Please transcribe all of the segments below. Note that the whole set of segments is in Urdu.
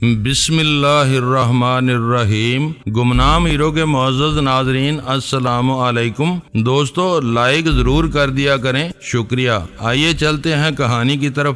بسم اللہ الرحمن الرحیم۔ گمنام ہیرو کے معزز ناظرین السلام علیکم۔ دوستو لائک ضرور کر دیا کریں، شکریہ۔ آئیے چلتے ہیں کہانی کی طرف۔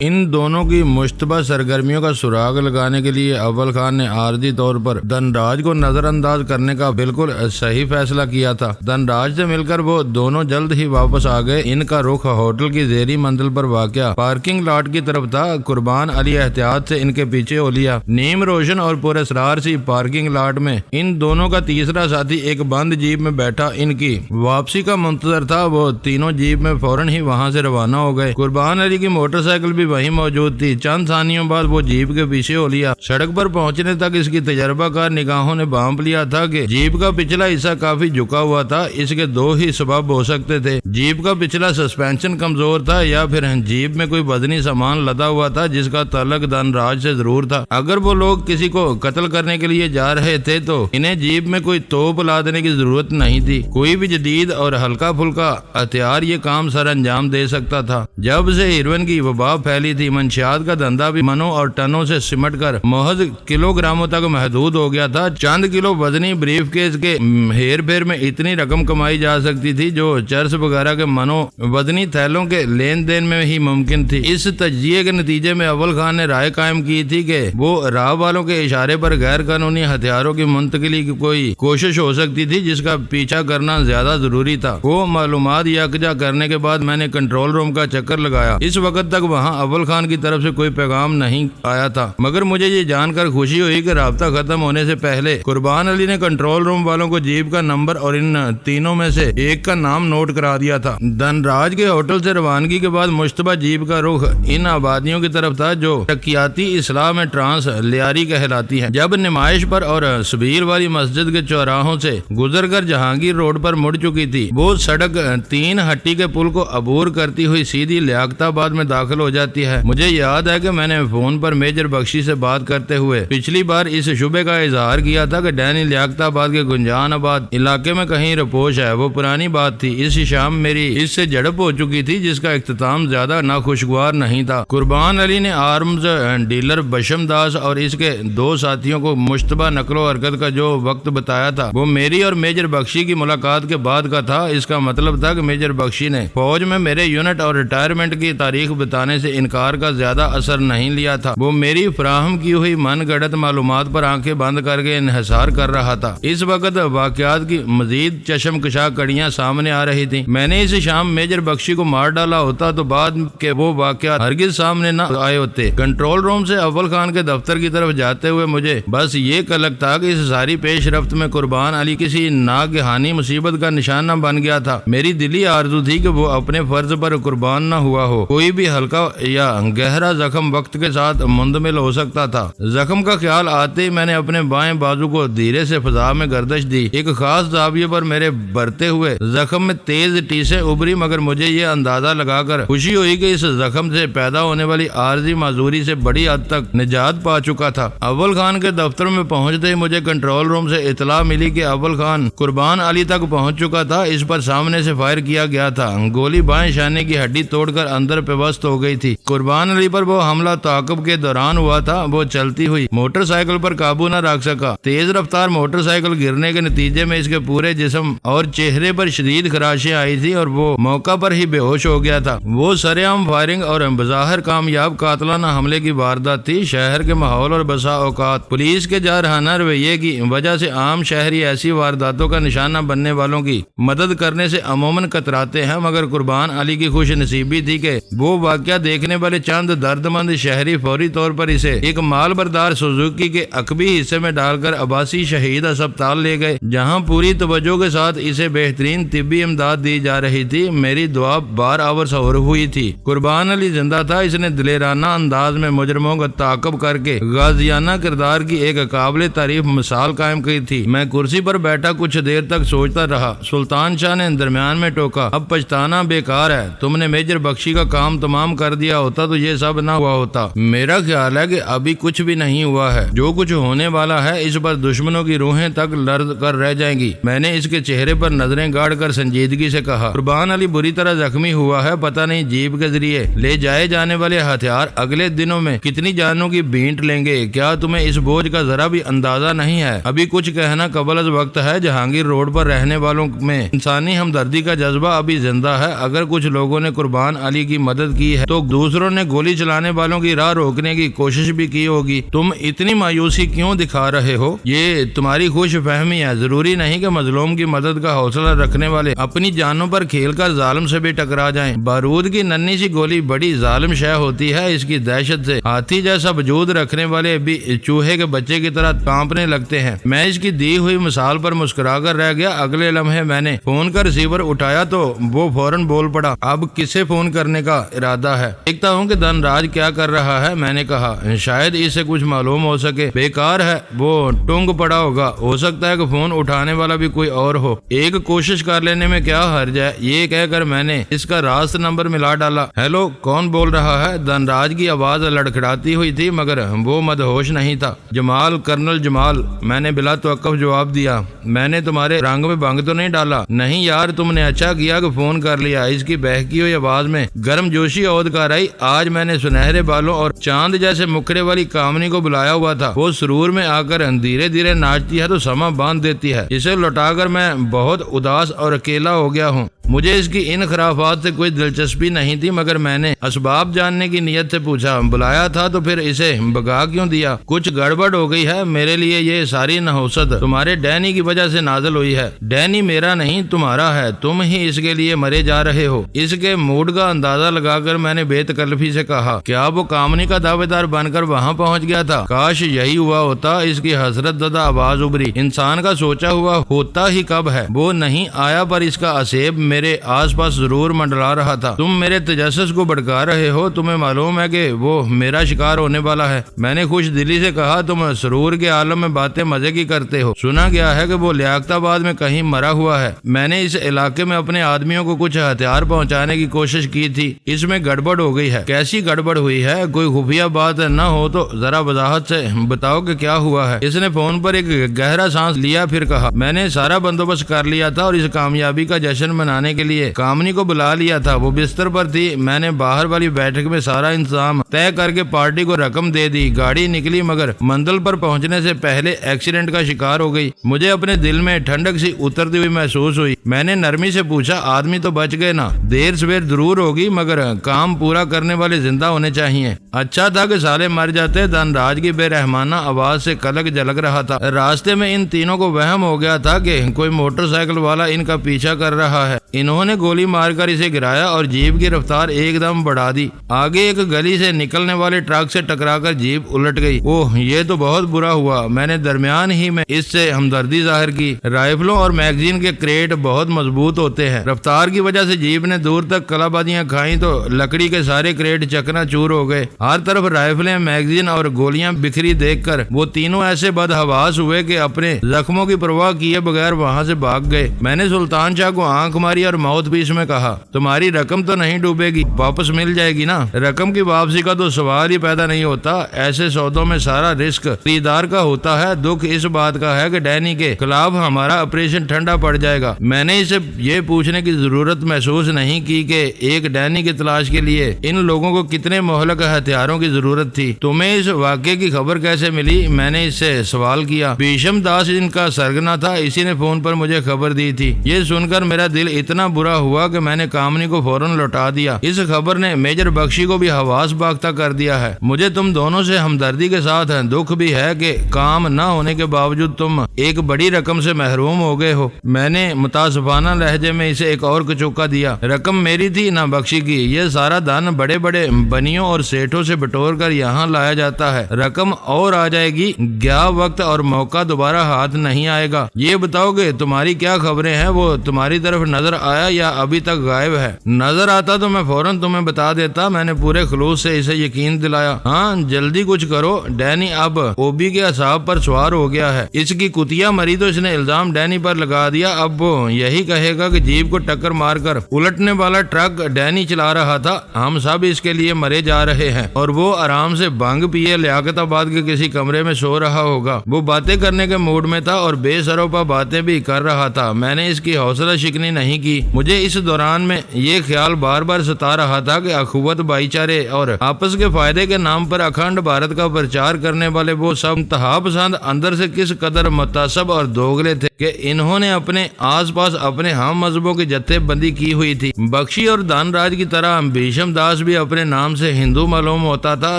ان دونوں کی مشتبہ سرگرمیوں کا سراغ لگانے کے لیے اول خان نے عارضی طور پر دھنراج کو نظر انداز کرنے کا بالکل صحیح فیصلہ کیا تھا۔ دھنراج سے مل کر وہ دونوں جلد ہی واپس آ گئے۔ ان کا رخ ہوٹل کی زیریں منزل پر واقع پارکنگ لاٹ کی طرف تھا۔ قربان علی احتیاط سے ان کے پیچھے ہو لیا۔ نیم روشن اور پر اسرار سی پارکنگ لاٹ میں ان دونوں کا تیسرا ساتھی ایک بند جیپ میں بیٹھا ان کی واپسی کا منتظر تھا۔ وہ تینوں جیپ میں فوراً ہی وہاں سے روانہ ہو گئے۔ قربان علی کی موٹر سائیکل بھی وہیں موجود تھی۔ چند ثانیوں بعد وہ جیپ کے پیچھے ہو لیا۔ سڑک پر پہنچنے تک اس کی تجربہ کار نگاہوں نے بھانپ لیا تھا کہ جیپ کا پچھلا حصہ کافی جھکا ہوا تھا۔ اس کے دو ہی سبب ہو سکتے تھے، جیپ کا پچھلا سسپینشن کمزور تھا یا پھر جیپ میں کوئی وزنی سامان لدا ہوا تھا جس کا تعلق دھنراج سے ضرور تھا۔ اگر وہ لوگ کسی کو قتل کرنے کے لیے جا رہے تھے تو انہیں جیپ میں کوئی توپ لا دینے کی ضرورت نہیں تھی۔ کوئی بھی جدید اور ہلکا پھلکا ہتھیار یہ کام سر انجام دے سکتا تھا۔ جب سے ہیروئن کی وبا پھیلی تھی، منشیات کا دھندا بھی منوں اور ٹنوں سے سمٹ کر محض کلو گراموں تک محدود ہو گیا تھا۔ چند کلو وزنی بریف کیس کے ہیر پھیر میں اتنی رقم کمائی جا سکتی تھی جو چرس وغیرہ کے منوں وزنی تھیلوں کے لین دین میں ہی ممکن تھی۔ اس تجزیے کے نتیجے میں اول خان نے رائے قائم کی تھی کہ وہ راہ والوں کے اشارے پر غیر قانونی ہتھیاروں کی منتقلی کی کوئی کوشش ہو سکتی تھی جس کا پیچھا کرنا زیادہ ضروری تھا۔ وہ معلومات یکجا کرنے کے بعد میں نے کنٹرول روم کا چکر لگایا۔ اس وقت تک وہاں اول خان کی طرف سے کوئی پیغام نہیں آیا تھا، مگر مجھے یہ جان کر خوشی ہوئی کہ رابطہ ختم ہونے سے پہلے قربان علی نے کنٹرول روم والوں کو جیپ کا نمبر اور ان تینوں میں سے ایک کا نام نوٹ کرا دیا تھا۔ دھنراج کے ہوٹل سے روانگی کے بعد مشتبہ جیپ کا رخ ان آبادیوں کی طرف تھا جو ترقیاتی اصلاح میں ٹرانس لیاری کہلاتی ہیں۔ جب نمائش پر اور سبیل والی مسجد کے چوراہوں سے گزر کر جہانگیر روڈ پر مڑ چکی تھی، وہ سڑک تین ہٹی کے پل کو عبور کرتی ہوئی سیدھی لیاقت آباد میں داخل ہو جاتی ہے۔ مجھے یاد ہے کہ میں نے فون پر میجر بخشی سے بات کرتے ہوئے پچھلی بار اس شبے کا اظہار کیا تھا کہ ڈینی لیاقت آباد کے گنجان آباد علاقے میں کہیں رپوش ہے۔ وہ پرانی بات تھی۔ اس شام میری اس سے جھڑپ ہو چکی تھی جس کا اختتام زیادہ ناخوشگوار نہیں تھا۔ قربان علی نے آرمز ڈیلر بشم داس اور اس کے دو ساتھیوں کو مشتبہ نقل و حرکت کا جو وقت بتایا تھا وہ میری اور میجر بخشی کی ملاقات کے بعد کا تھا۔ اس کا مطلب تھا کہ میجر بخشی نے فوج میں میرے یونٹ اور ریٹائرمنٹ کی تاریخ بتانے سے انکار کا زیادہ اثر نہیں لیا تھا۔ وہ میری فراہم کی ہوئی من گڑت معلومات پر آنکھیں بند کر کے انحصار کر رہا تھا۔ اس وقت واقعات کی مزید چشم کشا کڑیاں سامنے آ رہی تھیں۔ میں نے اس شام میجر بخشی کو مار ڈالا ہوتا تو بعد کے وہ واقعات ہرگز سامنے نہ آئے ہوتے۔ کنٹرول روم سے اول خان کے دفتر کی طرف جاتے ہوئے مجھے بس یہ قلق تھا کہ اس ساری پیش رفت میں قربان علی کسی ناگہانی مصیبت کا نشانہ بن گیا تھا۔ میری دلی آرزو تھی کہ وہ اپنے فرض پر قربان نہ ہوا ہو۔ کوئی بھی ہلکا یا گہرا زخم وقت کے ساتھ مندمل ہو سکتا تھا۔ زخم کا خیال آتے ہی میں نے اپنے بائیں بازو کو دھیرے سے فضا میں گردش دی۔ ایک خاص زاویے پر میرے برتے ہوئے زخم میں تیز ٹیسیں ابری، مگر مجھے یہ اندازہ لگا کر خوشی ہوئی کہ اس زخم سے پیدا ہونے والی عارضی معذوری سے بڑی حد تک نجات پا چکا تھا۔ اول خان کے دفتر میں پہنچتے ہی مجھے کنٹرول روم سے اطلاع ملی کہ اول خان قربان علی تک پہنچ چکا تھا۔ اس پر سامنے سے فائر کیا گیا تھا۔ گولی بائیں شانے کی ہڈی توڑ کر اندر پیوست ہو گئی تھی۔ قربان علی پر وہ حملہ تعاقب کے دوران ہوا تھا۔ وہ چلتی ہوئی موٹر سائیکل پر قابو نہ رکھ سکا۔ تیز رفتار موٹر سائیکل گرنے کے نتیجے میں اس کے پورے جسم اور چہرے پر شدید خراشیں آئی تھی اور وہ موقع پر ہی بے ہوش ہو گیا تھا۔ وہ سرعام فائرنگ اور بظاہر کامیاب قاتلانہ حملے کی واردات تھی۔ شہر کے ماحول اور بسا اوقات پولیس کے جارحانہ رویے کی وجہ سے عام شہری ایسی وارداتوں کا نشانہ بننے والوں کی مدد کرنے سے عموماً کتراتے ہیں، مگر قربان علی کی خوش نصیبی تھی کہ وہ واقعہ دیکھنے والے چند درد مند شہری فوری طور پر اسے ایک مال بردار سوزوکی کے عقبی حصے میں ڈال کر عباسی شہید اسپتال لے گئے، جہاں پوری توجہ کے ساتھ اسے بہترین طبی امداد دی جا رہی تھی۔ میری دعا بار آور سہور ہوئی تھی۔ قربان علی زندہ تھا۔ اس نے دلیرانہ انداز میں مجرموں کا تعاقب کر کے غازیانہ کردار کی ایک قابل تعریف مثال قائم کی تھی۔ میں کرسی پر بیٹھا کچھ دیر تک سوچتا رہا۔ سلطان شاہ نے درمیان میں ٹوکا، اب پچھتانا بیکار ہے۔ تم نے میجر بخشی کا کام تمام کر دیا دیا ہوتا تو یہ سب نہ ہوا ہوتا۔ میرا خیال ہے کہ ابھی کچھ بھی نہیں ہوا ہے، جو کچھ ہونے والا ہے اس پر دشمنوں کی روحیں تک لرز کر رہ جائیں گی۔ میں نے اس کے چہرے پر نظریں گاڑ کر سنجیدگی سے کہا، قربان علی بری طرح زخمی ہوا ہے، پتہ نہیں جیپ کے ذریعے لے جائے جانے والے ہتھیار اگلے دنوں میں کتنی جانوں کی بینٹ لیں گے، کیا تمہیں اس بوجھ کا ذرا بھی اندازہ نہیں ہے؟ ابھی کچھ کہنا قبل از وقت ہے۔ جہانگیر روڈ پر رہنے والوں میں انسانی ہمدردی کا جذبہ ابھی زندہ ہے۔ اگر کچھ لوگوں نے قربان علی کی مدد کی ہے تو دوسروں نے گولی چلانے والوں کی راہ روکنے کی کوشش بھی کی ہوگی۔ تم اتنی مایوسی کیوں دکھا رہے ہو؟ یہ تمہاری خوش فہمی ہے۔ ضروری نہیں کہ مظلوم کی مدد کا حوصلہ رکھنے والے اپنی جانوں پر کھیل کر ظالم سے بھی ٹکرا جائیں۔ بارود کی ننھی سی گولی بڑی ظالم شے ہوتی ہے، اس کی دہشت سے ہاتھی جیسا وجود رکھنے والے بھی چوہے کے بچے کی طرح کانپنے لگتے ہیں۔ میں اس کی دی ہوئی مثال پر مسکرا کر رہ گیا۔ اگلے لمحے میں نے فون کا ریسیور اٹھایا تو وہ فوراً بول پڑا، اب کسے فون کرنے کا ارادہ ہے؟ دیکھتا ہوں کہ دھن راج کیا کر رہا ہے، میں نے کہا، شاید اس سے کچھ معلوم ہو سکے۔ بیکار ہے، وہ ٹونگ پڑا ہوگا، ہو سکتا ہے کہ فون اٹھانے والا بھی کوئی اور ہو، ایک کوشش کر لینے میں کیا حرج ہے؟ یہ کہہ کر میں نے اس کا راست نمبر ملا ڈالا۔ ہیلو، کون بول رہا ہے؟ دھن راج کی آواز لڑکھڑاتی ہوئی تھی مگر وہ مدہوش نہیں تھا۔ جمال، کرنل جمال، میں نے بلا توقف جواب دیا۔ میں نے تمہارے رنگ میں بھنگ تو نہیں ڈالا؟ نہیں یار، تم نے اچھا کیا کہ فون کر لیا۔ اس کی بہکی ہوئی آواز میں گرم جوشی عود کر آئی۔ آج میں نے سنہرے بالوں اور چاند جیسے مکھڑے والی کامنی کو بلایا ہوا تھا۔ وہ سرور میں آ کر دھیرے دھیرے ناچتی ہے تو سما باندھ دیتی ہے۔ اسے لوٹا کر میں بہت اداس اور اکیلا ہو گیا ہوں۔ مجھے اس کی ان خرافات سے کوئی دلچسپی نہیں تھی مگر میں نے اسباب جاننے کی نیت سے پوچھا، بلایا تھا تو پھر اسے بھگا کیوں دیا؟ کچھ گڑبڑ ہو گئی ہے؟ میرے لیے یہ ساری نحوست تمہارے ڈینی کی وجہ سے نازل ہوئی ہے۔ ڈینی میرا نہیں تمہارا ہے، تم ہی اس کے لیے مرے جا رہے ہو۔ اس کے موڈ کا اندازہ لگا کر میں نے بے تکلفی سے کہا، کیا وہ کامنی کا دعوے دار بن کر وہاں پہنچ گیا تھا؟ کاش یہی ہوا ہوتا۔ اس کی حسرت زدہ آواز ابری، انسان کا سوچا ہوا ہوتا ہی کب ہے؟ وہ نہیں آیا پر اس کا عصیب میرے آس پاس ضرور منڈلا رہا تھا۔ تم میرے تجسس کو بھڑکا رہے ہو، تمہیں معلوم ہے کہ وہ میرا شکار ہونے والا ہے۔ میں نے خوش دلی سے کہا، تم سرور کے عالم میں باتیں مزے کی کرتے ہو۔ سنا گیا ہے کہ وہ لیاقت آباد میں کہیں مرا ہوا ہے۔ میں نے اس علاقے میں اپنے آدمیوں کو کچھ ہتھیار پہنچانے کی کوشش کی تھی، اس میں گڑبڑ ہو گئی ہے۔ کیسی گڑبڑ ہوئی ہے؟ کوئی خفیہ بات نہ ہو تو ذرا وضاحت سے بتاؤ کہ کیا ہوا ہے۔ اس نے فون پر ایک گہرا سانس لیا، پھر کہا، میں نے سارا بندوبست کر لیا تھا اور اس کامیابی کا جشن منانے کے لیے کامنی کو بلا لیا تھا۔ وہ بستر پر تھی، میں نے باہر والی بیٹھک میں سارا انتظام طے کر کے پارٹی کو رقم دے دی۔ گاڑی نکلی مگر منزل پر پہنچنے سے پہلے ایکسیڈنٹ کا شکار ہو گئی۔ مجھے اپنے دل میں ٹھنڈک سی اترتی ہوئی محسوس ہوئی۔ میں نے نرمی سے پوچھا، آدمی تو بچ گئے نا؟ دیر سویر ضرور ہوگی مگر کام پورا کرنے والے زندہ ہونے چاہیے۔ اچھا تھا کہ سالے مر جاتے۔ دھن راج کی بے رحمانہ آواز سے کلک جھلک رہا تھا۔ راستے میں ان تینوں کو وہم ہو گیا تھا کہ کوئی موٹر سائیکل والا ان کا پیچھا کر رہا ہے۔ انہوں نے گولی مار کر اسے گرایا اور جیپ کی رفتار ایک دم بڑھا دی۔ آگے ایک گلی سے نکلنے والے ٹرک سے ٹکرا کر جیپ الٹ گئی۔ اوہ، یہ تو بہت برا ہوا۔ میں نے درمیان ہی میں اس سے ہمدردی ظاہر کی۔ رائفلوں اور میگزین کے کریٹ بہت مضبوط ہوتے ہیں۔ رفتار کی وجہ سے جیپ نے دور تک کلابازیاں کھائیں تو لکڑی کے سارے کریٹ چکنا چور ہو گئے۔ ہر طرف رائفلیں، میگزین اور گولیاں بکھری دیکھ کر وہ تینوں ایسے بدحواس ہوئے کہ اپنے زخموں کی پرواہ کیے بغیر وہاں سے بھاگ گئے۔ میں نے سلطان شاہ کو آنکھ ماری اور ماؤتھ پیس میں کہا، تمہاری رقم تو نہیں ڈوبے گی، واپس مل جائے گی نا؟ رقم کی واپسی کا تو سوال ہی پیدا نہیں ہوتا۔ ایسے سودوں میں سارا رسک خریدار کا ہوتا ہے۔ دکھ اس بات کا ہے کہ ڈینی کے خلاف ہمارا آپریشن ٹھنڈا پڑ جائے گا۔ میں نے اسے یہ پوچھنے کی ضرورت محسوس نہیں کی کہ ایک ڈینی کی تلاش کے لیے ان لوگوں کو کتنے مہلک ہتھیاروں کی ضرورت تھی۔ تمہیں اس واقعے کی خبر کیسے ملی؟ میں نے اس سے سوال کیا۔ بھیشم داس ان کا سرگنا تھا، اسی نے فون پر مجھے خبر دی تھی۔ یہ سن کر میرا دل اتنا برا ہوا کہ میں نے کامنی کو فوراً لوٹا دیا۔ اس خبر نے میجر بخشی کو بھی حواس باختہ کر دیا ہے۔ مجھے تم دونوں سے ہمدردی کے ساتھ دکھ بھی ہے کہ کام نہ ہونے کے باوجود تم ایک بڑی رقم سے محروم ہو گئے ہو۔ میں نے متاسفانہ لہجے میں اسے ایک اور کچوکا دیا۔ رقم میری تھی نہ بخشی کی۔ یہ سارا دھن بڑے بڑے بنیوں اور سیٹھوں سے بٹور کر یہاں لایا جاتا ہے۔ رقم اور آ جائے گی، گیا وقت اور موقع دوبارہ ہاتھ نہیں آئے گا۔ یہ بتاؤ کہ تمہاری کیا خبریں ہیں؟ وہ تمہاری طرف نظر آیا یا ابھی تک غائب ہے؟ نظر آتا تو میں فوراً تمہیں بتا دیتا۔ میں نے پورے خلوص سے اسے یقین دلایا۔ ہاں جلدی کچھ کرو، ڈینی اب اوبی کے اعصاب پر سوار ہو گیا ہے۔ اس کی کتیا مری تو اس نے الزام ڈینی پر لگا دیا۔ اب وہ یہی کہے گا کہ جیپ کو ٹکر مار کر الٹنے والا ٹرک ڈینی چلا رہا تھا۔ ہم سب اس کے لیے مرے جا رہے ہیں اور وہ آرام سے بھنگ پیے لیاقت آباد کے کسی کمرے میں سو رہا ہوگا۔ وہ باتیں کرنے کے موڈ میں تھا اور بے سروپا باتیں بھی کر رہا تھا۔ میں نے اس کی حوصلہ شکنی نہیں کی۔ مجھے اس دوران میں یہ خیال بار بار ستا رہا تھا کہ اخوت، بھائی چارے اور آپس کے فائدے کے نام پر اکھنڈ بھارت کا پرچار کرنے والے وہ سب انتہا پسند اندر سے کس قدر متعصب اور دوگلے تھے کہ انہوں نے اپنے آس پاس اپنے ہم مذہبوں کی جتھے بندی کی ہوئی تھی۔ بخشی اور دان راج کی طرح بھیشم داس بھی اپنے نام سے ہندو معلوم ہوتا تھا۔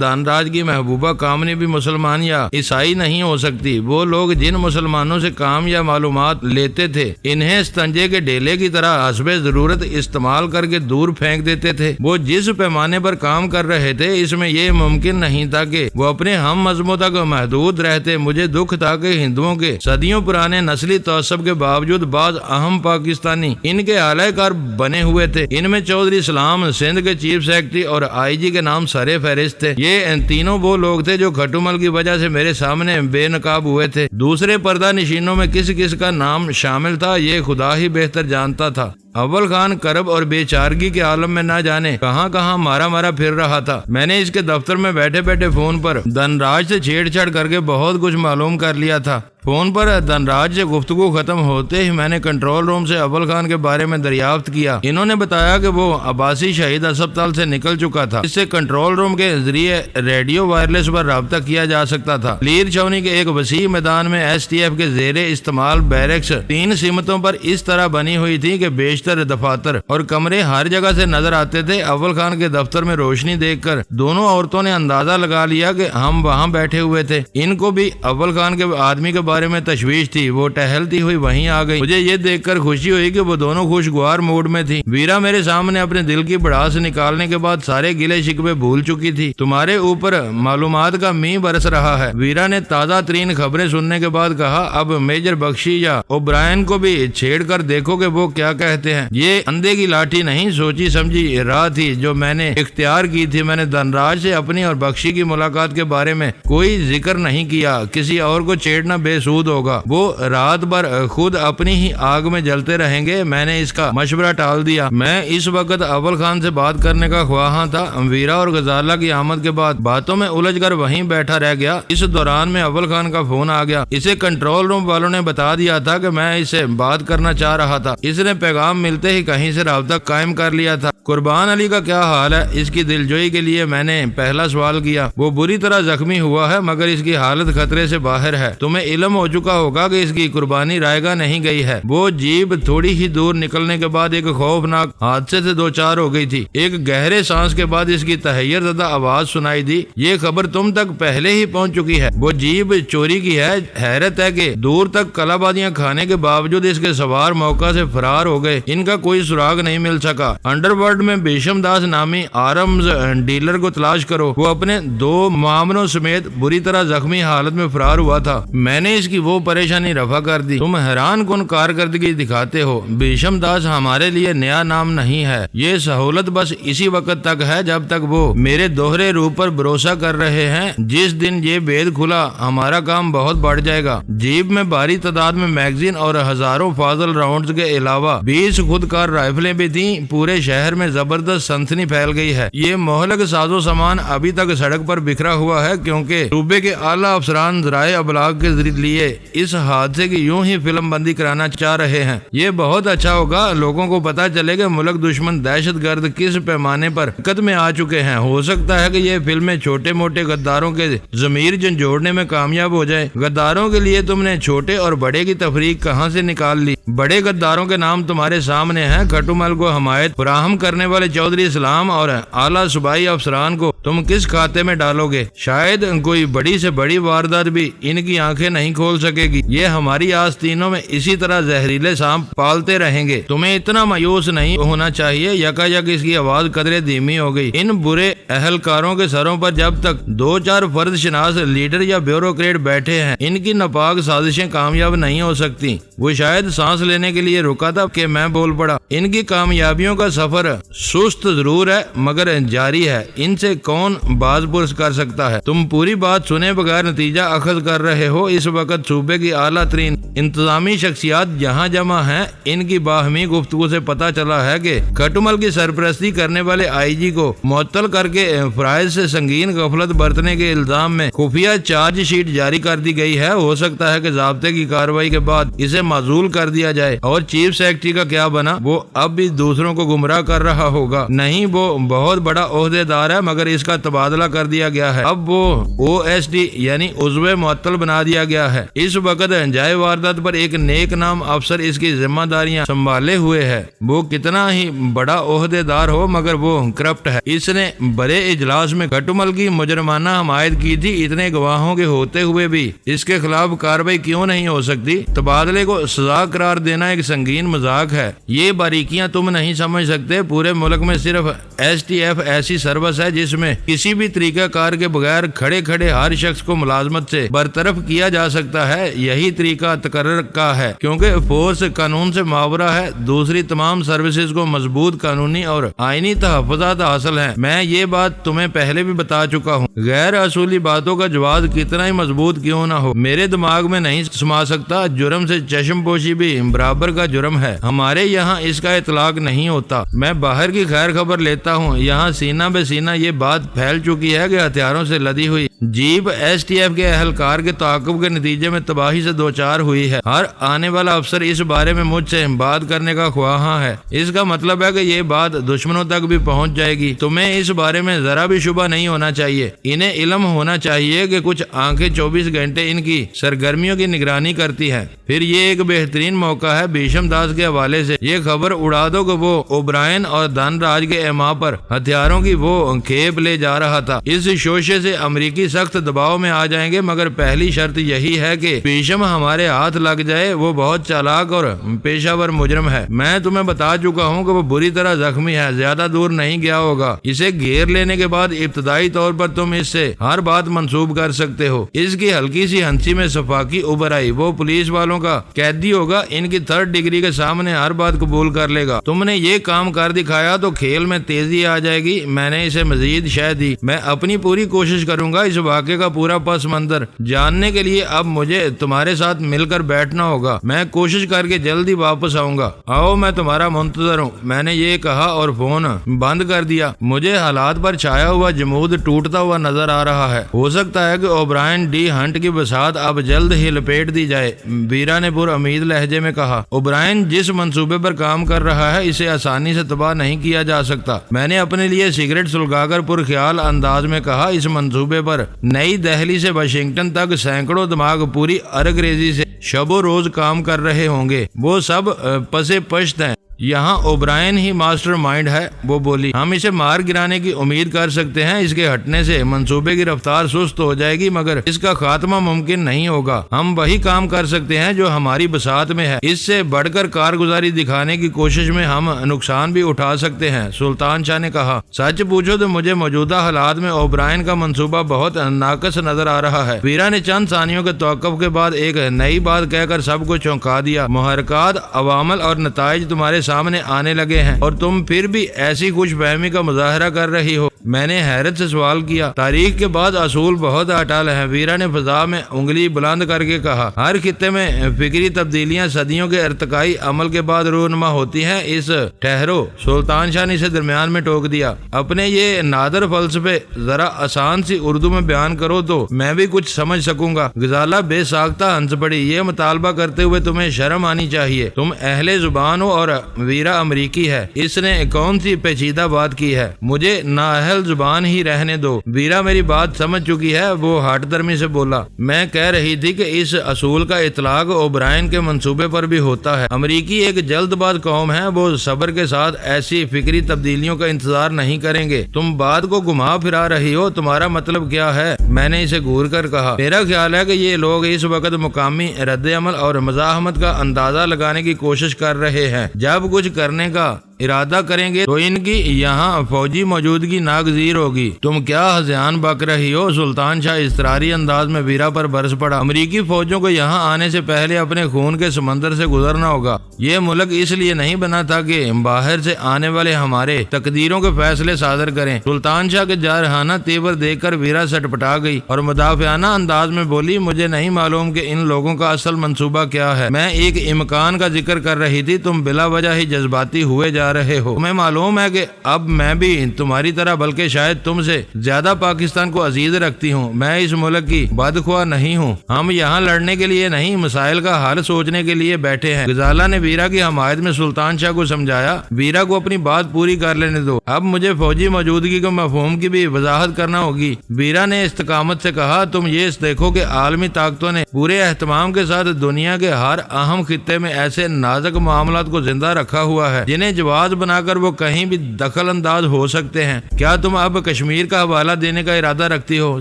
دان راج کی محبوبہ کامنی بھی مسلمان یا عیسائی نہیں ہو سکتی۔ وہ لوگ جن مسلمانوں سے کام یا معلومات لیتے تھے انہیں استنجے کے ڈیلے کی طرح حسب ضرورت استعمال کر کے دور پھینک دیتے تھے۔ وہ جس پیمانے پر کام کر رہے تھے اس میں یہ ممکن نہیں تھا کہ وہ اپنے ہم مذہبوں تک محدود رہتے۔ مجھے دکھ تھا کہ ہندوؤں کے صدیوں پرانے نسلی تعصب کے باوجود بعض اہم پاکستانی ان کے اعلی کار بنے ہوئے تھے۔ ان میں چودھری اسلام سندھ کے چیف سیکرٹری اور آئی جی کے نام سرے فہرست تھے۔ یہ تینوں وہ لوگ تھے جو کھٹومل کی وجہ سے میرے سامنے بے نقاب ہوئے تھے۔ دوسرے پردہ نشینوں میں کس کس کا نام شامل تھا یہ خدا ہی بہتر جانتا تھا۔ اول خان کرب اور بے چارگی کے عالم میں نہ جانے کہاں کہاں مارا پھر رہا تھا۔ میں نے اس کے دفتر میں بیٹھے بیٹھے فون پر دھن راج سے چھیڑ چھاڑ کر کے بہت کچھ معلوم کر لیا تھا۔ فون پر دھن راج سے گفتگو ختم ہوتے ہی میں نے کنٹرول روم سے اول خان کے بارے میں دریافت کیا۔ انہوں نے بتایا کہ وہ عباسی شہید اسپتال سے نکل چکا تھا، اس سے کنٹرول روم کے ذریعے ریڈیو وائرلیس پر رابطہ کیا جا سکتا تھا۔ لیر چھاونی کے ایک وسیع میدان میں ایس ٹی ایف کے زیر استعمال بیرکس 3 سمتوں پر اس طرح بنی ہوئی تھی کہ بیشتر دفاتر اور کمرے ہر جگہ سے نظر آتے تھے۔ اول خان کے دفتر میں روشنی دیکھ کر دونوں عورتوں نے اندازہ لگا لیا کہ ہم وہاں بیٹھے ہوئے تھے۔ ان کو بھی اول خان کے آدمی کے بارے میں تشویش تھی۔ وہ ٹہلتی ہوئی وہیں آ گئی۔ مجھے یہ دیکھ کر خوشی ہوئی کہ وہ دونوں خوشگوار موڈ میں تھی۔ ویرا میرے سامنے اپنے دل کی بڑاس نکالنے کے بعد سارے گلے شکوے بھول چکی تھی۔ تمہارے اوپر معلومات کا میਂਹ برس رہا ہے، ویرا نے تازہ ترین خبریں سننے کے بعد کہا۔ اب میجر بخشی یا اوبرائن کو بھی چھیڑ کر دیکھو کہ وہ کیا کہتے ہیں۔ یہ اندھے کی لاٹھی نہیں، سوچی سمجھی راہ تھی جو میں نے اختیار کی تھی۔ میں نے دھن راج سے اپنی اور بخشی کی ملاقات کے بارے میں کوئی ذکر نہیں کیا۔ کسی اور کو چھیڑنا بے سود ہوگا، وہ رات بھر خود اپنی ہی آگ میں جلتے رہیں گے۔ میں نے اس کا مشورہ ٹال دیا۔ میں اس وقت اول خان سے بات کرنے کا خواہاں تھا۔ ویرا اور غزالہ کی آمد کے بعد باتوں میں الجھ کر وہیں بیٹھا رہ گیا۔ اس دوران میں اول خان کا فون آ گیا۔ اسے کنٹرول روم والوں نے بتا دیا تھا کہ میں اسے بات کرنا چاہ رہا تھا۔ اس نے پیغام ملتے ہی کہیں سے رابطہ قائم کر لیا تھا۔ قربان علی کا کیا حال ہے؟ اس کی دلجوئی کے لیے میں نے پہلا سوال کیا۔ وہ بری طرح زخمی ہوا ہے مگر اس کی حالت خطرے سے باہر ہے۔ تمہیں علم ہو چکا ہوگا کہ اس کی قربانی رائے گاہ نہیں گئی ہے۔ وہ جیب تھوڑی ہی دور نکلنے کے بعد ایک خوفناک حادثے سے دوچار ہو گئی تھی۔ ایک گہرے سانس کے بعد اس کی تحیر زدہ آواز سنائی دی۔ یہ خبر تم تک پہلے ہی پہنچ چکی ہے۔ وہ جیب چوری کی ہے۔ حیرت ہے کہ دور تک کلابادیاں کھانے کے باوجود اس کے سوار موقع سے فرار ہو گئے۔ ان کا کوئی سراغ نہیں مل سکا۔ انڈر ورلڈ میں بھیشم داس نامی آرمز ڈیلر کو تلاش کرو۔ وہ اپنے 2 معاونوں سمیت بری طرح زخمی حالت میں فرار ہوا تھا۔ میں نے اس کی وہ پریشانی رفع کر دی۔ تم حیران کن کارکردگی دکھاتے ہو۔ بھیشم داس ہمارے لیے نیا نام نہیں ہے۔ یہ سہولت بس اسی وقت تک ہے جب تک وہ میرے دوہرے روپ پر بھروسہ کر رہے ہیں۔ جس دن یہ بید کھلا ہمارا کام بہت بڑھ جائے گا۔ جیب میں بھاری تعداد میں میگزین اور ہزاروں فاضل راؤنڈز کے علاوہ 20 خودکار رائفلیں بھی تھیں۔ پورے شہر میں زبردست سنسنی پھیل گئی ہے۔ یہ مہلک ساز و سامان ابھی تک سڑک پر بکھرا ہوا ہے کیونکہ صوبے کے اعلیٰ افسران ذرائع ابلاغ کے ذریعے اس حادثے کی یوں ہی فلم بندی کرانا چاہ رہے ہیں۔ یہ بہت اچھا ہوگا، لوگوں کو پتا چلے کہ ملک دشمن دہشت گرد کس پیمانے پر حرکت میں آ چکے ہیں۔ ہو سکتا ہے کہ یہ فلمیں چھوٹے موٹے غداروں کے ضمیر جھنجھوڑنے میں کامیاب ہو جائے۔ غداروں کے لیے تم نے چھوٹے اور بڑے کی تفریق کہاں سے نکال لی؟ بڑے غداروں کے نام تمہارے سامنے ہیں۔ کھٹومل کو حمایت فراہم کرنے والے چودھری اسلام اور اعلیٰ صوبائی افسران کو تم کس کھاتے میں ڈالو گے؟ شاید کوئی بڑی سے بڑی واردات بھی ان کی آنکھیں نہیں کھول سکے گی۔ یہ ہماری آستینوں میں اسی طرح زہریلے سانپ پالتے رہیں گے۔ تمہیں اتنا مایوس نہیں ہونا چاہیے۔ یکایک اس کی آواز قدرے دھیمی ہو گئی۔ ان برے اہلکاروں کے سروں پر جب تک 2-4 فرد شناس لیڈر یا بیوروکریٹ بیٹھے ہیں، ان کی ناپاک سازشیں کامیاب نہیں ہو سکتی۔ وہ شاید سانس لینے کے لیے رکا تھا کہ میں بول پڑا۔ ان کی کامیابیوں کا سفر سست ضرور ہے مگر جاری ہے۔ ان سے کون باز پرس کر سکتا ہے؟ تم پوری بات سنے بغیر نتیجہ اخذ کر رہے ہو۔ اس وقت صوبے کی اعلیٰ ترین انتظامی شخصیات جہاں جمع ہیں۔ ان کی باہمی گفتگو سے پتہ چلا ہے کہ کھٹمل کی سرپرستی کرنے والے آئی جی کو معطل کر کے فرائض سے سنگین غفلت برتنے کے الزام میں خفیہ چارج شیٹ جاری کر دی گئی ہے۔ ہو سکتا ہے کہ ضابطے کی کارروائی کے بعد اسے معزول کر دیا جائے۔ اور چیف سیکرٹری کا کیا بنا؟ وہ اب بھی دوسروں کو گمراہ کر رہا ہوگا۔ نہیں، وہ بہت بڑا عہدے دار ہے مگر اس کا تبادلہ کر دیا گیا ہے۔ اب وہ OSD یعنی عضو معطل بنا دیا گیا ہے۔ اس وقت جائے واردات پر ایک نیک نام افسر اس کی ذمہ داریاں سنبھالے ہوئے ہے۔ وہ کتنا ہی بڑا عہدے دار ہو مگر وہ کرپٹ ہے۔ اس نے بڑے اجلاس میں کھٹمل کی مجرمانہ حمایت کی تھی۔ اتنے گواہوں کے ہوتے ہوئے بھی اس کے خلاف کارروائی کیوں نہیں ہو سکتی؟ تبادلے کو سزا قرار دینا ایک سنگین مذاق ہے۔ یہ باریکیاں تم نہیں سمجھ سکتے۔ پورے ملک میں صرف STF ایسی سروس ہے جس میں کسی بھی طریقہ کار کے بغیر کھڑے کھڑے ہر شخص کو ملازمت سے برطرف کیا جا سکتا ہے۔ یہی طریقہ تقرر کا ہے کیونکہ فورس قانون سے ماورا ہے۔ دوسری تمام سروسز کو مضبوط قانونی اور آئینی تحفظات حاصل ہیں۔ میں یہ بات تمہیں پہلے بھی بتا چکا ہوں۔ غیر اصولی باتوں کا جواز کتنا ہی مضبوط کیوں نہ ہو میرے دماغ میں نہیں سما سکتا۔ جرم سے چشم پوشی بھی برابر کا جرم ہے۔ ہمارے یہاں اس کا اطلاق نہیں ہوتا۔ میں باہر کی خیر خبر لیتا ہوں۔ یہاں سینہ بے سینہ یہ بات پھیل چکی ہے کہ ہتھیاروں سے لدی ہوئی جیپ STF کے اہلکار کے تعاقب کے نتیجے میں تباہی سے دوچار ہوئی ہے۔ ہر آنے والا افسر اس بارے میں مجھ سے بات کرنے کا خواہاں ہے۔ اس کا مطلب ہے کہ یہ بات دشمنوں تک بھی پہنچ جائے گی۔ تمہیں اس بارے میں ذرا بھی شبہ نہیں ہونا چاہیے۔ انہیں علم ہونا چاہیے کہ کچھ آنکھیں 24 گھنٹے ان کی سرگرمیوں کی نگرانی کرتی ہیں۔ پھر یہ ایک بہترین موقع ہے بھیشم داس کے حوالے سے یہ خبر اڑا دو کہ وہ اوبرائن اور دھن راج کے ایما پر ہتھیاروں کی وہ کھیپ لے جا رہا تھا۔ اس شوشے سے امریکی سخت دباؤ میں آ جائیں گے مگر پہلی شرط یہی ہے کہ بھیشم ہمارے ہاتھ لگ جائے۔ وہ بہت چالاک اور پیشہ ور مجرم ہے۔ میں تمہیں بتا چکا ہوں کہ وہ بری طرح زخمی ہے، زیادہ دور نہیں گیا ہوگا۔ اسے گھیر لینے کے بعد ابتدائی طور پر تم اس سے ہر بات منسوب کر سکتے ہو۔ اس کی ہلکی سی ہنسی میں صفاقی ابھر آئی۔ وہ پولیس والوں کا قیدی ہوگا، ان کی 3rd ڈگری کے سامنے ہر بات قبول کر لے گا۔ تم نے یہ کام کر دکھایا تو کھیل میں تیزی آ جائے گی۔ میں نے اسے مزید شے دی۔ میں اپنی پوری کوشش کروں گا اس واقعے کا پورا پس منظر جاننے کے لیے۔ اب مجھے تمہارے ساتھ مل کر بیٹھنا ہوگا۔ میں کوشش کر کے جلدی واپس آؤں گا۔ آؤ، میں تمہارا منتظر ہوں۔ میں نے یہ کہا اور فون بند کر دیا۔ مجھے حالات پر چھایا ہوا جمود ٹوٹتا ہوا نظر آ رہا ہے۔ ہو سکتا ہے کہ اوبرائن ڈی ہنٹ کی بساط اب جلد ہی لپیٹ دی جائے، ویرا نے پر امید لہجے میں کہا۔ اوبرائن جس منصوبے پر کام کر رہا ہے اسے آسانی سے تباہ نہیں کیا جا سکتا۔ میں نے اپنے لیے سگریٹ سلگا کر پر خیال انداز میں کہا۔ اس منصوبے پر نئی دہلی سے واشنگٹن تک سینکڑوں دماغ پوری ارگ ریزی سے شب و روز کام کر رہے ہوں گے۔ وہ سب پسے پشت ہیں۔ یہاں اوبرائن ہی ماسٹر مائنڈ ہے۔ وہ بولی، ہم اسے مار گرانے کی امید کر سکتے ہیں۔ اس کے ہٹنے سے منصوبے کی رفتار سست ہو جائے گی مگر اس کا خاتمہ ممکن نہیں ہوگا۔ ہم وہی کام کر سکتے ہیں جو ہماری بساط میں ہے۔ اس سے بڑھ کر کارگزاری دکھانے کی کوشش میں ہم نقصان بھی اٹھا سکتے ہیں۔ سلطان شاہ نے کہا، سچ پوچھو تو مجھے موجودہ حالات میں اوبرائن کا منصوبہ بہت ناقص نظر آ رہا ہے۔ ویرا نے چند ثانیوں کے توقف کے بعد ایک نئی بات کہہ کر سب کو چونکا دیا۔ محرکات، عوامل اور نتائج تمہارے سامنے آنے لگے ہیں اور تم پھر بھی ایسی خوش فہمی کا مظاہرہ کر رہی ہو۔ میں نے حیرت سے سوال کیا۔ تاریخ کے بعد اصول بہت اٹل ہیں، ویرا نے فضا میں انگلی بلند کر کے کہا۔ ہر خطے میں فکری تبدیلیاں صدیوں کے ارتقائی عمل کے بعد رونما ہوتی ہیں۔ اس ٹھہرو، سلطان شاہ نے اسے درمیان میں ٹوک دیا۔ اپنے یہ نادر فلسفے ذرا آسان سی اردو میں بیان کرو تو میں بھی کچھ سمجھ سکوں گا۔ غزالہ بے ساختہ ہنس پڑی۔ یہ مطالبہ کرتے ہوئے تمہیں شرم آنی چاہیے۔ تم اہل زبان ہو اور ویرا امریکی ہے۔ اس نے کون سی پیچیدہ بات کی ہے؟ مجھے نااہل محل زبان ہی رہنے دو۔ ویرا میری بات سمجھ چکی ہے، وہ ہٹ درمی سے بولا۔ میں کہہ رہی تھی کہ اس اصول کا اطلاق اوبرائن کے منصوبے پر بھی ہوتا ہے۔ امریکی ایک جلد باز قوم ہے، وہ صبر کے ساتھ ایسی فکری تبدیلیوں کا انتظار نہیں کریں گے۔ تم بات کو گھما پھرا رہی ہو، تمہارا مطلب کیا ہے؟ میں نے اسے گھور کر کہا۔ میرا خیال ہے کہ یہ لوگ اس وقت مقامی رد عمل اور مزاحمت کا اندازہ لگانے کی کوشش کر رہے ہیں۔ جب کچھ کرنے کا ارادہ کریں گے تو ان کی یہاں فوجی موجودگی ناگزیر ہوگی۔ تم کیا ہذیان بک رہی ہو؟ سلطان شاہ اضطراری انداز میں ویرا پر برس پڑا۔ امریکی فوجوں کو یہاں آنے سے پہلے اپنے خون کے سمندر سے گزرنا ہوگا۔ یہ ملک اس لیے نہیں بنا تھا کہ باہر سے آنے والے ہمارے تقدیروں کے فیصلے صادر کریں۔ سلطان شاہ کے جارحانہ تیور دیکھ کر ویرا سٹپٹا گئی اور مدافعانہ انداز میں بولی، مجھے نہیں معلوم کہ ان لوگوں کا اصل منصوبہ کیا ہے۔ میں ایک امکان کا ذکر کر رہی تھی، تم بلا وجہ ہی جذباتی ہوئے جا رہے ہو۔ تمہیں معلوم ہے کہ اب میں بھی تمہاری طرح بلکہ شاید تم سے زیادہ پاکستان کو عزیز رکھتی ہوں۔ میں اس ملک کی بدخواہ نہیں ہوں۔ ہم یہاں لڑنے کے لیے نہیں، مسائل کا حل سوچنے کے لیے بیٹھے ہیں۔ غزالہ نے ویرا کی حمایت میں سلطان شاہ کو سمجھایا، ویرا کو اپنی بات پوری کر لینے دو، اب مجھے فوجی موجودگی کے مفہوم کی بھی وضاحت کرنا ہوگی۔ ویرا نے استقامت سے کہا، تم یہ دیکھو کہ عالمی طاقتوں نے پورے اہتمام کے ساتھ دنیا کے ہر اہم خطے میں ایسے نازک معاملات کو زندہ رکھا ہوا ہے جنہیں جواز بنا کر وہ کہیں بھی دخل انداز ہو سکتے ہیں۔ کیا تم اب کشمیر کا حوالہ دینے کا ارادہ رکھتی ہو؟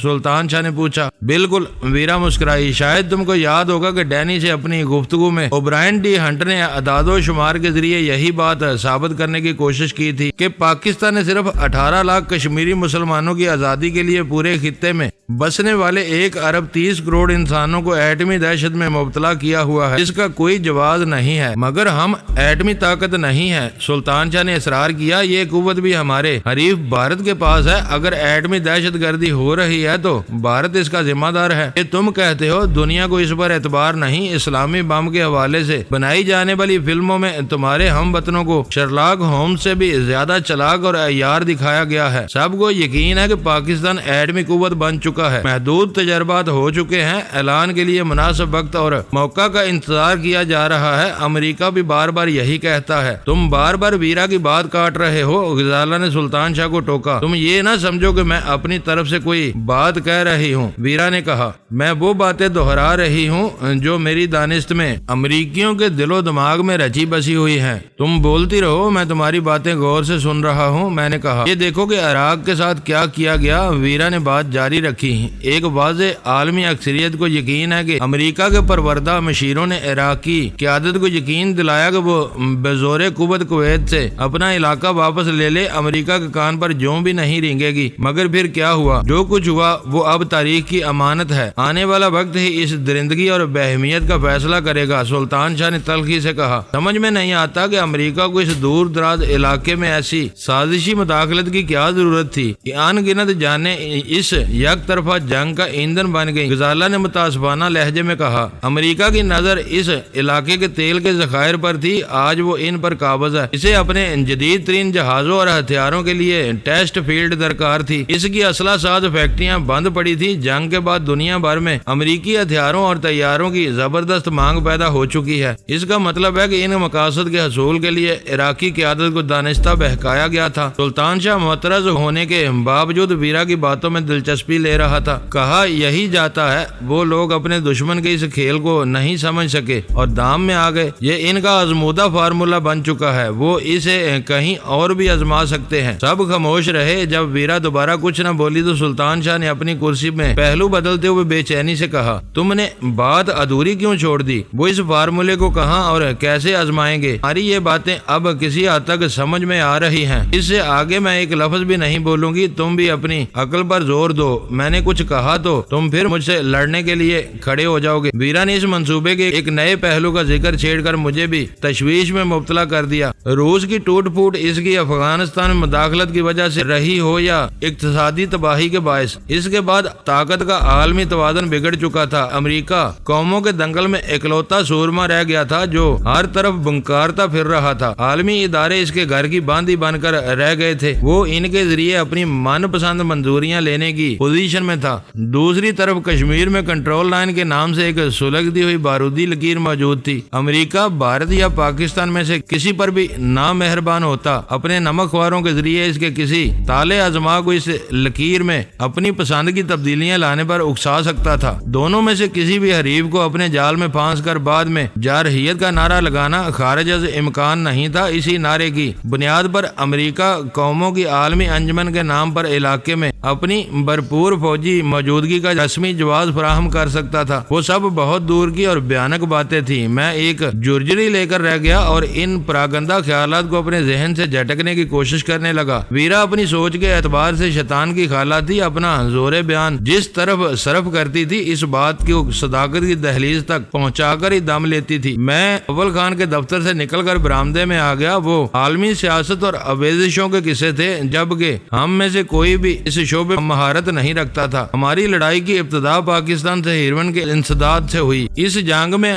سلطان شاہ نے پوچھا۔ بالکل، ویرا مسکرائی۔ شاید تم کو یاد ہوگا کہ ڈینی سے اپنی گفتگو میں اوبرائن ڈی ہنٹ نے اعداد و شمار کے ذریعے یہی بات ثابت کرنے کی کوشش کی تھی کہ پاکستان نے صرف 18 لاکھ کشمیری مسلمانوں کی آزادی کے لیے پورے خطے میں بسنے والے 1 ارب 30 کروڑ انسانوں کو ایٹمی دہشت میں مبتلا کیا ہوا ہے، جس کا کوئی جواز نہیں ہے۔ مگر ہم ایٹمی طاقت نہیں ہے، سلطان شاہ نے اصرار کیا، یہ قوت بھی ہمارے حریف بھارت کے پاس ہے۔ اگر ایٹمی دہشت گردی ہو رہی ہے تو بھارت اس کا ذمہ دار ہے۔ یہ تم کہتے ہو، دنیا کو اس پر اعتبار نہیں۔ اسلامی بم کے حوالے سے بنائی جانے والی فلموں میں تمہارے ہم وطنوں کو شرلاک ہومز سے بھی زیادہ چلاک اور عیار دکھایا گیا ہے۔ سب کو یقین ہے کہ پاکستان ایٹمی قوت بن چکا ہے، محدود تجربات ہو چکے ہیں، اعلان کے لیے مناسب وقت اور موقع کا انتظار کیا جا رہا ہے۔ امریکہ بھی بار بار یہی کہتا ہے۔ تم بار بار ویرا کی بات کاٹ رہے ہو، غزالہ نے سلطان شاہ کو ٹوکا۔ تم یہ نہ سمجھو کہ میں اپنی طرف سے کوئی بات کہہ رہی ہوں، ویرا نے کہا۔ میں وہ باتیں دہرا رہی ہوں جو میری دانست میں امریکیوں کے دل و دماغ میں رچی بسی ہوئی ہیں۔ تم بولتی رہو، میں تمہاری باتیں غور سے سن رہا ہوں، میں نے کہا۔ یہ دیکھو کہ عراق کے ساتھ کیا کیا گیا، ویرا نے بات جاری رکھی۔ ایک واضح عالمی اکثریت کو یقین ہے کہ امریکہ کے پروردہ مشیروں نے عراقی قیادت کو یقین دلایا کہ وہ بزور قوت کویت سے اپنا علاقہ واپس لے لے۔ امریکہ کے کان پر جوں بھی نہیں رینگے گی۔ مگر پھر کیا ہوا؟ جو کچھ ہوا وہ اب تاریخ کی امانت ہے۔ آنے والا وقت ہی اس درندگی اور بہمیت کا فیصلہ کرے گا، سلطان شاہ نے تلخی سے کہا۔ سمجھ میں نہیں آتا کہ امریکہ کو اس دور دراز علاقے میں ایسی سازشی مداخلت کی کیا ضرورت تھی کہ ان گنت جانیں اس یک طرفہ جنگ کا ایندھن بن گئی۔ غزالہ نے متاسفانہ لہجے میں کہا، امریکہ کی نظر اس علاقے کے تیل کے ذخائر پر تھی، آج وہ ان پر قابض ہے۔ اسے اپنے جدید ترین جہازوں اور ہتھیاروں کے لیے ٹیسٹ فیلڈ درکار تھی۔ اس کی اسلحہ ساز فیکٹریاں بند پڑی تھی۔ جنگ کے بعد دنیا بھر میں امریکی ہتھیاروں اور طیاروں کی زبردست مانگ پیدا ہو چکی ہے۔ اس کا مطلب ہے کہ ان مقاصد کے حصول کے لیے عراقی قیادت کو دانستہ بہکایا گیا تھا۔ سلطان شاہ معترض ہونے کے باوجود ویرا کی باتوں میں دلچسپی لے رہا تھا۔ کہا، یہی جاتا ہے، وہ لوگ اپنے دشمن کے اس کھیل کو نہیں سمجھ سکے اور دام میں آ گئے۔ یہ ان کا آزمودہ فارمولہ بن چکا ہے، وہ اسے کہیں اور بھی آزما سکتے ہیں۔ سب خاموش رہے۔ جب ویرا دوبارہ کچھ نہ بولی تو سلطان شاہ نے اپنی کرسی میں پہلو بدلتے ہوئے بے چینی سے کہا، تم نے بات ادھوری کیوں چھوڑ دی؟ وہ اس فارمولے کو کہاں اور کیسے آزمائیں گے؟ ہماری یہ باتیں اب کسی حد تک سمجھ میں آ رہی ہیں۔ اس سے آگے میں ایک لفظ بھی نہیں بولوں گی۔ تم بھی اپنی عقل پر زور دو۔ میں نے کچھ کہا تو تم پھر مجھ سے لڑنے کے لیے کھڑے ہو جاؤ گے۔ ویرا نے اس منصوبے کے ایک نئے پہلو کا ذکر چھیڑ کر مجھے بھی تشویش میں مبتلا کر دیا۔ روس کی ٹوٹ پھوٹ اس کی افغانستان میں مداخلت کی وجہ سے رہی ہو یا اقتصادی تباہی کے باعث، اس کے بعد طاقت کا عالمی توازن بگڑ چکا تھا۔ امریکہ قوموں کے دنگل میں اکلوتا سورما رہ گیا تھا جو ہر طرف بنکارتا پھر رہا تھا۔ عالمی ادارے اس کے گھر کی باندھی بن کر رہ گئے تھے۔ وہ ان کے ذریعے اپنی من پسند منظوریاں لینے کی پوزیشن میں تھا۔ دوسری طرف کشمیر میں کنٹرول لائن کے نام سے ایک سلگتی ہوئی بارودی لکیر موجود تھی۔ امریکہ بھارت یا پاکستان میں سے کسی پر بھی نامہربان ہوتا اپنے نمک خواروں کے ذریعے اس کے کسی تالے ازما کو اس لکیر میں اپنی پسند کی تبدیلیاں لانے پر اکسا سکتا تھا۔ دونوں میں سے کسی بھی حریف کو اپنے جال میں پھانس کر بعد میں جارحیت کا نعرہ لگانا خارج از امکان نہیں تھا۔ اسی نعرے کی بنیاد پر امریکہ قوموں کی عالمی انجمن کے نام پر علاقے میں اپنی بھرپور فوجی موجودگی کا رسمی جواز فراہم کر سکتا تھا۔ وہ سب بہت دور کی اور بھیانک باتیں تھیں۔ میں ایک جرجری لے کر رہ گیا اور ان پراگندہ خیالات کو اپنے ذہن سے جھٹکنے کی کوشش کرنے لگا۔ ویرا اپنی سوچ کے اعتبار سے شیطان کی خالہ تھی۔ اپنا زور بیان جس طرف صرف کرتی تھی اس بات کو صداقت کی دہلیز تک پہنچا کر ہی دم لیتی تھی۔ میں اول خان کے دفتر سے نکل کر برآمدے میں آ گیا۔ وہ عالمی سیاست اور آویزشوں کے قصے تھے، جبکہ ہم میں سے کوئی بھی اس شعبے میں مہارت نہیں رکھتا تھا۔ ہماری لڑائی کی ابتدا پاکستان سے ہیروین کے انسداد سے ہوئی۔ اس جنگ میں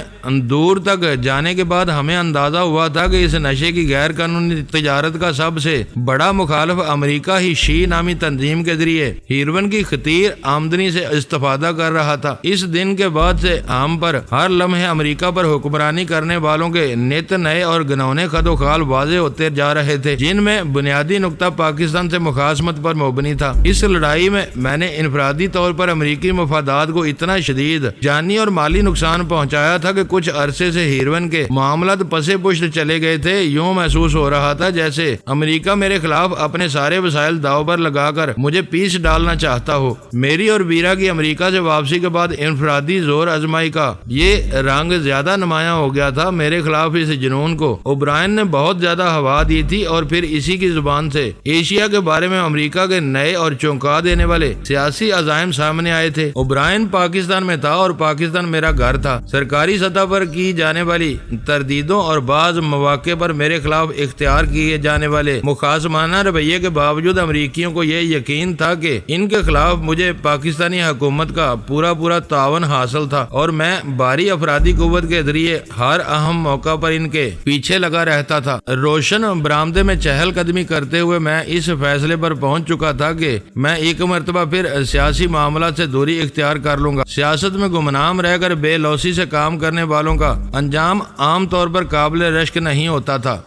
دور تک جانے کے بعد ہمیں اندازہ ہوا تھا کہ اس نشے کی غیر قانونی تجارت کا سب سے بڑا مخالف امریکہ ہی شی نامی تنظیم کے ذریعے ہیروین کی خطیر آمدنی سے استفادہ کر رہا تھا۔ اس دن کے بعد سے ہم پر ہر لمحے امریکہ پر حکمرانی کرنے والوں کے نت نئے اور گنونے خد و خال واضح ہوتے جا رہے تھے، جن میں بنیادی نقطہ پاکستان سے مخاصمت پر مبنی تھا۔ اس لڑائی میں میں نے انفرادی طور پر امریکی مفادات کو اتنا شدید جانی اور مالی نقصان پہنچایا تھا کہ کچھ عرصے سے ہیروین کے معاملات پسے پشت چلے گئے تھے۔ یوں محسوس ہو رہا تھا جیسے امریکہ میرے خلاف اپنے سارے وسائل داؤ پر لگا کر مجھے پیس ڈالنا چاہتا ہو۔ میری اور ویرا کی امریکہ سے واپسی کے بعد انفرادی زور آزمائی کا یہ رنگ زیادہ نمایاں ہو گیا تھا۔ میرے خلاف اس جنون کو اوبرائن نے بہت زیادہ ہوا دی تھی اور پھر اسی کی زبان سے ایشیا کے بارے میں امریکہ کے نئے اور چونکا دینے والے سیاسی عزائم سامنے آئے تھے۔ اوبرائن پاکستان میں تھا اور پاکستان میرا گھر تھا۔ سرکاری سطح پر کی جانے والی تردیدوں اور بعض مواقع پر میرے خلاف اختیار کیے جانے والے مخاصمانہ رویے کے باوجود امریکیوں کو یہ یقین تھا کہ ان کے خلاف مجھے پاکستانی حکومت کا پورا تعاون حاصل تھا اور میں بھاری افرادی قوت کے ذریعے ہر اہم موقع پر ان کے پیچھے لگا رہتا تھا۔ روشن برآمدے میں چہل قدمی کرتے ہوئے میں اس فیصلے پر پہنچ چکا تھا کہ میں ایک مرتبہ پھر سیاسی معاملات سے دوری اختیار کر لوں گا۔ سیاست میں گمنام رہ کر بے لوثی سے کام کرنے والوں کا انجام عام طور پر قابل رشک نہیں ہوتا تھا۔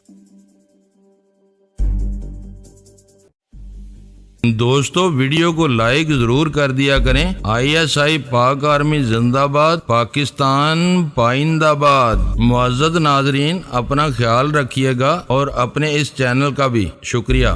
دوستو ویڈیو کو لائک ضرور کر دیا کریں۔ ISI پاک آرمی زندہ باد، پاکستان پائندہ باد۔ معزز ناظرین اپنا خیال رکھیے گا اور اپنے اس چینل کا بھی شکریہ۔